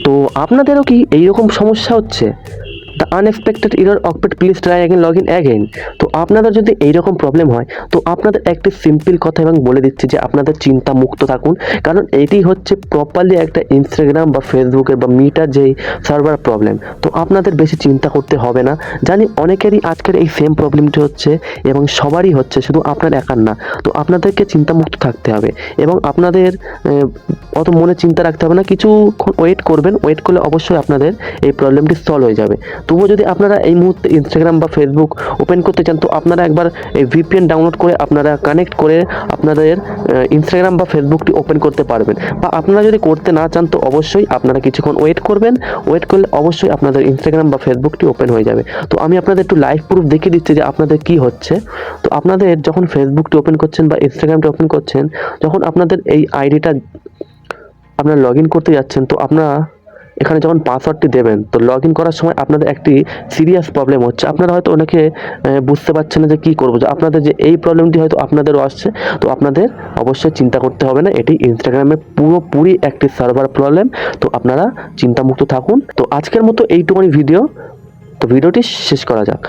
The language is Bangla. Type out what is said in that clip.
তো আপনাদেরও কি এইরকম সমস্যা হচ্ছে? The unexpected error occurred please try again log in again. তো আপনাদের যদি এইরকম প্রবলেম হয় তো আপনাদের একটি সিম্পল কথা এবং বলে দিচ্ছি যে আপনাদের চিন্তা মুক্ত থাকুন, কারণ এটি হচ্ছে প্রপারলি একটা ইনস্টাগ্রাম বা ফেসবুকের বা মিটার যেই সার্ভার প্রবলেম। তো আপনাদের বেশি চিন্তা করতে হবে না। জানি অনেকেরই আজকের এই সেম প্রবলেমটি হচ্ছে এবং সবারই হচ্ছে, শুধু আপনার একার না। তো আপনাদেরকে চিন্তামুক্ত থাকতে হবে এবং আপনাদের অত মনে চিন্তা রাখতে হবে না, কিছুক্ষণ ওয়েট করবেন। ওয়েট করলে অবশ্যই আপনাদের এই প্রবলেমটি সলভ হয়ে যাবে। তবুও যদি আপনারা এই মুহূর্তে ইনস্টাগ্রাম বা ফেসবুক ওপেন করতে চান তো আপনারা একবার এই ভিপিএন ডাউনলোড করে আপনারা কানেক্ট করে আপনাদের ইনস্টাগ্রাম বা ফেসবুকটি ওপেন করতে পারবেন। বা আপনারা যদি করতে না চান তো অবশ্যই আপনারা কিছুক্ষণ ওয়েট করবেন। ওয়েট করলে অবশ্যই আপনাদের ইনস্টাগ্রাম বা ফেসবুকটি ওপেন হয়ে যাবে। তো আমি আপনাদের একটু লাইভ প্রুফ দেখিয়ে দিচ্ছি যে আপনাদের কি হচ্ছে। তো আপনাদের যখন ফেসবুকটি ওপেন করছেন বা ইনস্টাগ্রামটি ওপেন করছেন, যখন আপনাদের এই আইডিটা আপনারা লগ ইন করতে যাচ্ছেন তো আপনারা এখানে যখন পাসওয়ার্ডটি দেবেন তো লগ ইন করার সময় আপনাদের একটি সিরিয়াস প্রবলেম হচ্ছে। আপনারা হয়তো অনেকে বুঝতে পারছেন না যে কী করবো, যে আপনাদের যে এই প্রবলেমটি হয়তো আপনাদেরও আসছে। তো আপনাদের অবশ্যই চিন্তা করতে হবে না, এটি ইনস্টাগ্রামের পুরোপুরি একটি সার্ভার প্রবলেম। তো আপনারা চিন্তামুক্ত থাকুন। তো আজকের মতো এইটুকুনি ভিডিও, তো ভিডিওটি শেষ করা যাক।